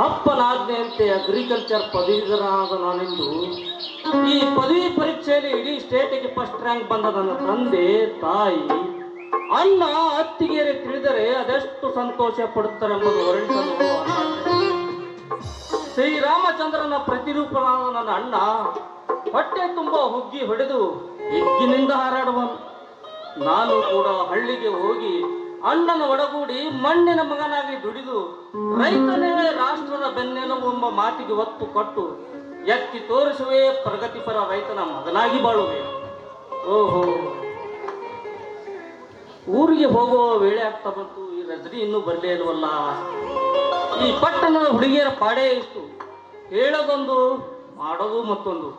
ಅಪ್ಪನಾಜ್ಞೆಯಂತೆ agriculture ಪದವೀಧರನಾದ ನಾನಿಂದು ಈ ಪದವಿ ಪರೀಕ್ಷೆಯಲ್ಲಿ ಇಡೀ ಸ್ಟೇಟಿಗೆ ಫಸ್ಟ್ ರ್ಯಾಂಕ್ ಬಂದ ನನ್ನ ತಂದೆ ತಾಯಿ ಅಣ್ಣ ಅತ್ತಿಗೆರೆ ತಿಳಿದರೆ ಅದೆಷ್ಟು ಸಂತೋಷ ಪಡುತ್ತಾರೆ ಎಂಬುದು ವರ್ಣಿಸಲು ಶ್ರೀರಾಮಚಂದ್ರನ ಪ್ರತಿರೂಪನಾದ ನನ್ನ ಅಣ್ಣ ಹೊಟ್ಟೆ ತುಂಬ ಹುಗ್ಗಿ ಹೊಡೆದು ಹಿಗ್ಗಿನಿಂದ ಹಾರಾಡುವನು. ನಾನು ಕೂಡ ಹಳ್ಳಿಗೆ ಹೋಗಿ ಅಣ್ಣನ ಒಡಗೂಡಿ ಮಣ್ಣಿನ ಮಗನಾಗಿ ದುಡಿದು ರೈತನೇ ರಾಷ್ಟ್ರದ ಬೆನ್ನೆಲುಬು ಎಂಬ ಮಾತಿಗೆ ಒತ್ತು ಕೊಟ್ಟು ಎತ್ತಿ ತೋರಿಸುವೆ ಪ್ರಗತಿಪರ ರೈತನ ಮಗನಾಗಿ ಬಾಳುವೆ. ಓಹೋ, ಊರಿಗೆ ಹೋಗುವ ವೇಳೆ ಆಗ್ತಾ ಬಂತು. ಈ ರಜನಿ ಇನ್ನೂ ಬರಲೇ ಇಲ್ವಲ್ಲ. ಈ ಪಟ್ಟಣದ ಹುಡುಗಿಯರ ಪಾಡೇ ಇಷ್ಟು, ಹೇಳೋದೊಂದು ಮಾಡೋದು ಮತ್ತೊಂದು.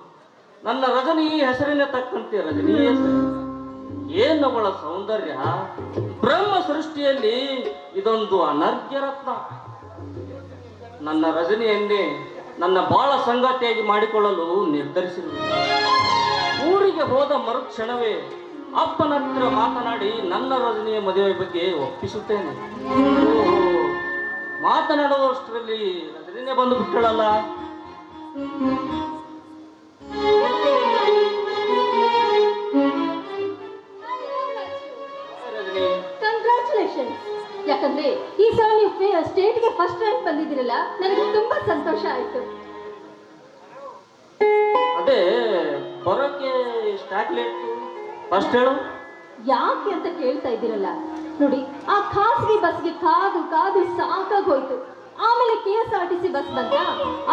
ನನ್ನ ರಜನಿ ಹೆಸರಿನ ತಕ್ಕಂತೆ ರಜನಿ ಏನವಳ ಸೌಂದರ್ಯ! ಬ್ರಹ್ಮ ಸೃಷ್ಟಿಯಲ್ಲಿ ಇದೊಂದು ಅನರ್ಘ್ಯ ರತ್ನ. ನನ್ನ ರಜನಿಯನ್ನೇ ನನ್ನ ಬಾಳ ಸಂಗಾತಿಯಾಗಿ ಮಾಡಿಕೊಳ್ಳಲು ನಿರ್ಧರಿಸಿರುವೆ. ಊರಿಗೆ ಹೋದ ಮರುಕ್ಷಣವೇ ಅಪ್ಪನ ಹತ್ತಿರ ಮಾತನಾಡಿ ನನ್ನ ರಜನಿಯ ಮದುವೆ ಬಗ್ಗೆ ಒಪ್ಪಿಸುತ್ತೇನೆ. ಮಾತನಾಡುವಷ್ಟರಲ್ಲಿ ರಜನಿನೇ ಬಂದು ಬಿಟ್ಟಳಲ್ಲ. ಯಾಕಂದ್ರೆ ಈ ಸಲ ನೀವು ಸ್ಟೇಟ್ಗೆ ಫಸ್ಟ್ ರ್ಯಾಂಕ್ ಬಂದಿದ್ದೀರಲ್ಲ, ನನಗೆ ತುಂಬಾ ಸಂತೋಷ ಆಯ್ತು. ಅದೇ ಬರೋಕೆ ಸ್ಟಾರ್ಟ್ ಲೇಟ್ ಫಸ್ಟ್ ಹೇಳು. ಯಾಕೆ ಅಂತ ಕೇಳ್ತಾ ಇದ್ದೀರಲ್ಲ, ನೋಡಿ ಆ ಖಾಸಗಿ ಬಸ್ಗೆ ಕಾದು ಕಾದು ಸಾಕಾಗೋಯ್ತು. ಆಮೇಲೆ KSRTC ಬಸ್ ಬಂತ,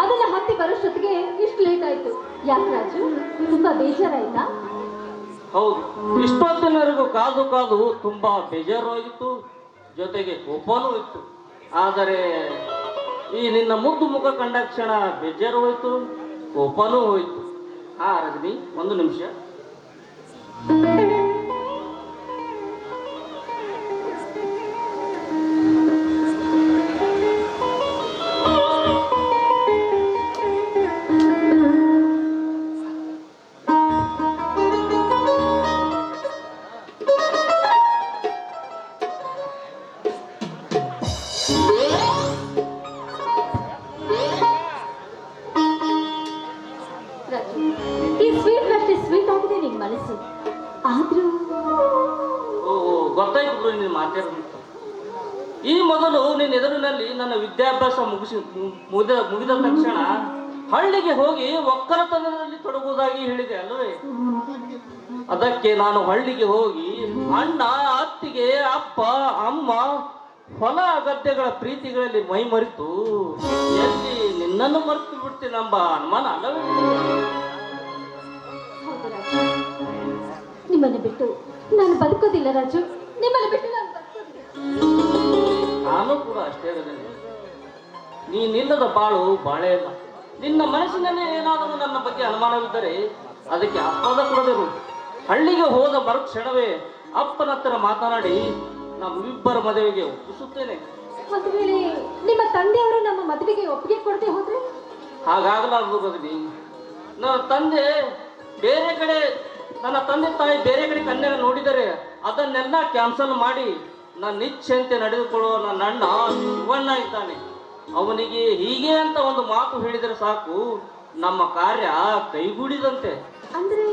ಅದನ್ನ ಹತ್ತಿ ಬರೋಷ್ಟೊತ್ತಿಗೆ ಇಷ್ಟು ಲೇಟ್ ಆಯ್ತು. ಯಾಕೆ ರಾಜು, ತುಂಬಾ ಬೇಜಾರಾಯ್ತಾ? ಹೌದು, ಇಷ್ಟೊತ್ತಿನವರೆಗೂ ಕಾದು ಕಾದು ತುಂಬಾ ಬೇಜಾರು ಆಗಿತ್ತು, ಜೊತೆಗೆ ಕೋಪನೂ ಇತ್ತು. ಆದರೆ ಈ ನಿನ್ನ ಮುದ್ದು ಮುಖ ಕಂಡ ಕ್ಷಣ ಬೇಜಾರು ಹೋಯ್ತು, ಕೋಪನೂ ಹೋಯ್ತು. ರಜನಿ, ಒಂದು ನಿಮಿಷ. ಈ ಸ್ವೀಟ್ ಅಷ್ಟೇ ಸ್ವೀಟ್ ಆಗಿದೆ ನಿನ್ ಮನಸ್ಸು. ಆದ್ರೂ ಗೊತ್ತಾಯ್ತು ಬಿಡು ನೀನು ಮಾತಾಡೋದು. ಈ ಮೊದಲು ನಿನ್ನ ಎದುರಿನಲ್ಲಿ ನನ್ನ ವಿದ್ಯಾಭ್ಯಾಸ ಮುಗಿದ ತಕ್ಷಣ ಹಳ್ಳಿಗೆ ಹೋಗಿ ಒಕ್ಕಲತನದಲ್ಲಿ ತೊಡಗುವುದಾಗಿ ಹೇಳಿದೆ ಅಲ್ಲವೇ? ಅದಕ್ಕೆ ನಾನು ಹಳ್ಳಿಗೆ ಹೋಗಿ ಅಣ್ಣ, ಅತ್ತಿಗೆ, ಅಪ್ಪ, ಅಮ್ಮ, ಹೊಲ ಗದ್ದೆಗಳ ಪ್ರೀತಿಗಳಲ್ಲಿ ಮೈ ಮರೆತು ಎಲ್ಲಿ ನಿನ್ನನ್ನು ಮರೆತು ಬಿಡ್ತೀನಂಬ ಅನುಮಾನ ಅಲ್ಲವೇ? ನಿಮ್ಮನ್ನು ಬಿಟ್ಟು ನಾನು ಬದುಕೋದಿಲ್ಲ ರಾಜು, ನಿಮ್ಮನ್ನು ಬಿಟ್ಟು ನಾನು ಬದುಕೋದಿಲ್ಲ. ನಾನು ಕೂಡ ಅಷ್ಟೇ ಇರೋದಿಲ್ಲ. ನೀನಿಲ್ಲದ ಬಾಳು ಬಾಳೇ ಇಲ್ಲ. ನಿನ್ನ ಮನಸ್ಸಿನಲ್ಲೇ ಏನಾದರೂ ನನ್ನ ಬಗ್ಗೆ ಅನುಮಾನವಿದ್ದರೆ ಅದಕ್ಕೆ ಆಸ್ಪದ ಕೊಡದಿರು. ಹಳ್ಳಿಗೆ ಹೋದ ಮರುಕ್ಷಣವೇ ಅಪ್ಪನ ಹತ್ತಿರ ಮಾತನಾಡಿ ನಮ್ಮಿಬ್ಬರ ಮದುವೆಗೆ ಒಪ್ಪಿಸುತ್ತೇನೆ. ಒಂದು ವೇಳೆ ನಿಮ್ಮ ತಂದೆಯವರು ನಮ್ಮ ಮದುವೆಗೆ ಒಪ್ಪಿಗೆ ಕೊಡದೆ ಹೋದ್ರೆ? ಹಾಗಾಗಲಾರದು ರಜನಿ. ನನ್ನ ತಂದೆ ತಾಯಿ ಬೇರೆ ಕಡೆ ಕನ್ಯೆ ನೋಡಿದರೆ ಅದನ್ನೆಲ್ಲ ಕ್ಯಾನ್ಸಲ್ ಮಾಡಿ ನನ್ನ ಇಚ್ಛೆಯಂತೆ ನಡೆದುಕೊಳ್ಳುವ ನನ್ನ ಅಣ್ಣ ಶಿವಣ್ಣ ಇದ್ದಾನೆ. ಅವನಿಗೆ ಹೀಗೆ ಅಂತ ಒಂದು ಮಾತು ಹೇಳಿದರೆ ಸಾಕು, ನಮ್ಮ ಕಾರ್ಯ ಕೈಗೂಡಿದಂತೆ. ಅಂದ್ರೆ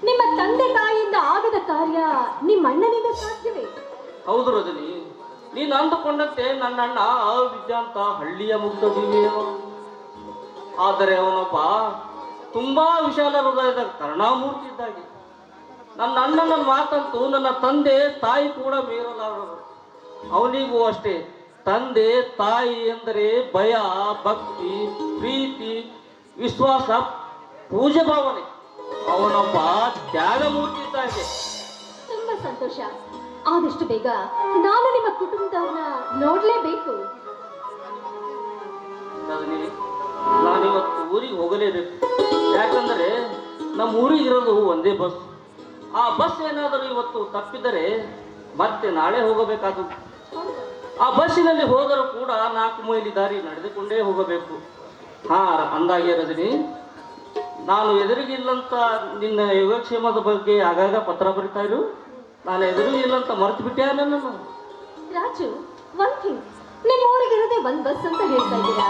ನಿಮ್ಮ ತಂದೆ ತಾಯಿಯಿಂದ ಆಗದ ಕಾರ್ಯ ನಿಮ್ಮ ಅಣ್ಣನಿಂದ ಸಾಧ್ಯವೇ? ಹೌದು ರಜನಿ, ನೀನು ಅಂದುಕೊಂಡಂತೆ ನನ್ನ ಅಣ್ಣ ಅವಿದ್ಯಾಂತ ಹಳ್ಳಿಯ ಮುಗ್ಧ ಜೀವಿಯವ. ಆದರೆ ಅವನೊಬ್ಬ ತುಂಬಾ ವಿಶಾಲ ಹೃದಯದ ಕರುಣಾಮೂರ್ತಿ ಇದ್ದಾಗೆ. ನನ್ನ ಅಣ್ಣನ ಮಾತಂತೂ ನನ್ನ ತಂದೆ ತಾಯಿ ಕೂಡ ಮೀರಲಾರರು. ಅವನಿಗೂ ಅಷ್ಟೇ ತಂದೆ ತಾಯಿ ಎಂದರೆ ಭಯ, ಭಕ್ತಿ, ಪ್ರೀತಿ, ವಿಶ್ವಾಸ, ಪೂಜೆ ಭಾವನೆ. ಅವನೊಬ್ಬ ತ್ಯಾಗಮೂರ್ತಿ ಇದ್ದಾಗೆ. ತುಂಬಾ ಸಂತೋಷ. ಆದಷ್ಟು ಬೇಗ ನಾನು ನಿಮ್ಮ ಕುಟುಂಬದವ್ರನ್ನ ನೋಡ್ಲೇಬೇಕು. ನಾನಿವತ್ತು ಊರಿಗೆ ಹೋಗಲೇಬೇಕು. ಯಾಕಂದರೆ ನಮ್ಮ ಊರಿಗೆ ಇರೋದು ಒಂದೇ ಬಸ್. ಆ ಬಸ್ ಏನಾದರೂ ಇವತ್ತು ತಪ್ಪಿದರೆ ಮತ್ತೆ ನಾಳೆ ಹೋಗಬೇಕಾದ. ಆ ಬಸ್ಸಿನಲ್ಲಿ ಹೋದರೂ ಕೂಡ 4 ಮೈಲಿ ದಾರಿ ನಡೆದುಕೊಂಡೇ ಹೋಗಬೇಕು. ಅಂದಾಗೆ ರಜನಿ, ನಾನು ಎದುರಿಗಿಲ್ಲಂತ ನಿನ್ನ ಯೋಗಕ್ಷೇಮದ ಬಗ್ಗೆ ಆಗಾಗ ಪತ್ರ ಬರಿತಾ ಇರು. ನಾನು ಎದುರಿಗಿಲ್ಲಂತ ಮರೆತು ಬಿಟ್ಟೆ ನನ್ನನ್ನು. ರಾಜು, ಒನ್ ಥಿಂಗ್, ನಿಮ್ಮ ಊರಿಗೆ ಇರೋದೇ ಒಂದು ಬಸ್ ಅಂತ ಹೇಳ್ತಾ ಇದ್ದೀರಾ.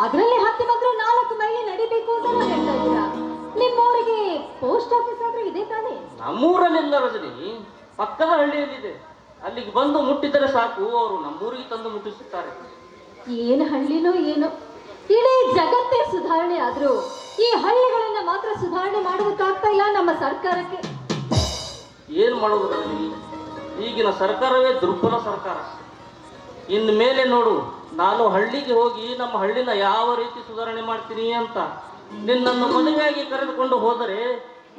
ಅದರಲ್ಲಿ ಹತ್ತಿ ಬಂದ್ರು 4 ಮೈಲಿ ನಡಿಬೇಕು ಅಂತ ಹೇಳ್ತಾ ಇದ್ದೀರಾ. ನಿಮ್ಮೂರಿಗೆ ಪೋಸ್ಟ್ ಆಫೀಸ್ ಆದ್ರೂ ಇದೆ ತಾನೇ? ನಮ್ಮೂರಲ್ಲಿಲ್ಲ ರಜನಿ, ಪಕ್ಕದ ಹಳ್ಳಿಯಲ್ಲಿದೆ. ಅಲ್ಲಿಗೆ ಬಂದು ಮುಟ್ಟಿದರೆ ಸಾಕು, ಅವರು ನಮ್ಮೂರಿಗೆ ತಂದು ಮುಟ್ಟಿಸುತ್ತಾರೆ. ಏನು ಹಳ್ಳಿನೋ ಏನೋ, ಇಡೀ ಜಗತ್ತೇ ಸುಧಾರಣೆ ಆದ್ರೂ ಈ ಹಳ್ಳಿಗಳನ್ನ ಮಾತ್ರ ಸುಧಾರಣೆ ಮಾಡೋದಕ್ಕಾಗ್ತಾ ಇಲ್ಲ ನಮ್ಮ ಸರ್ಕಾರಕ್ಕೆ. ಏನು ಮಾಡೋದು ರಜನಿ, ಈಗಿನ ಸರ್ಕಾರವೇ ದುರ್ಬಲ ಸರ್ಕಾರ. ಇನ್ನು ಮೇಲೆ ನೋಡು, ನಾನು ಹಳ್ಳಿಗೆ ಹೋಗಿ ನಮ್ಮ ಹಳ್ಳಿನ ಯಾವ ರೀತಿ ಸುಧಾರಣೆ ಮಾಡ್ತೀನಿ ಅಂತ. ನಿನ್ನನ್ನು ಮದುವೆಯಾಗಿ ಕರೆದುಕೊಂಡು ಹೋದರೆ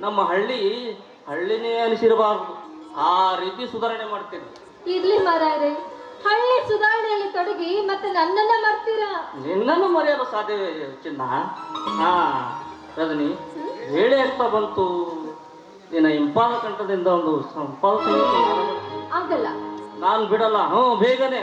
ನಮ್ಮ ಹಳ್ಳಿನೇ ಅನಿಸಿರಬಾರದು, ಆ ರೀತಿ ಸುಧಾರಣೆ ಮಾಡ್ತೀನಿ. ಇರ್ಲಿ ಮಾರಾಯರೆ, ಹಳ್ಳಿ ಸುಧಾರಣೆಯಲ್ಲಿ ತೊಡಗಿ ಮತ್ತೆ ನನ್ನನ್ನ ಮರ್ತೀರಾ? ನಿನ್ನನ್ನು ಮರೆಯಲು ಸಾಧ್ಯವೇ ಚಿನ್ನ? ಹಾ ರಜನಿ, ಹೇಳಿ ಆಗ್ತಾ ಬಂತು, ನಿನ್ನ ಇಂಪಾದ ಕಂಠದಿಂದ ಒಂದು ಸಂಪಾದ ಆಗಲ್ಲ. ನಾನು ಬಿಡಲ್ಲ. ಬೇಗನೆ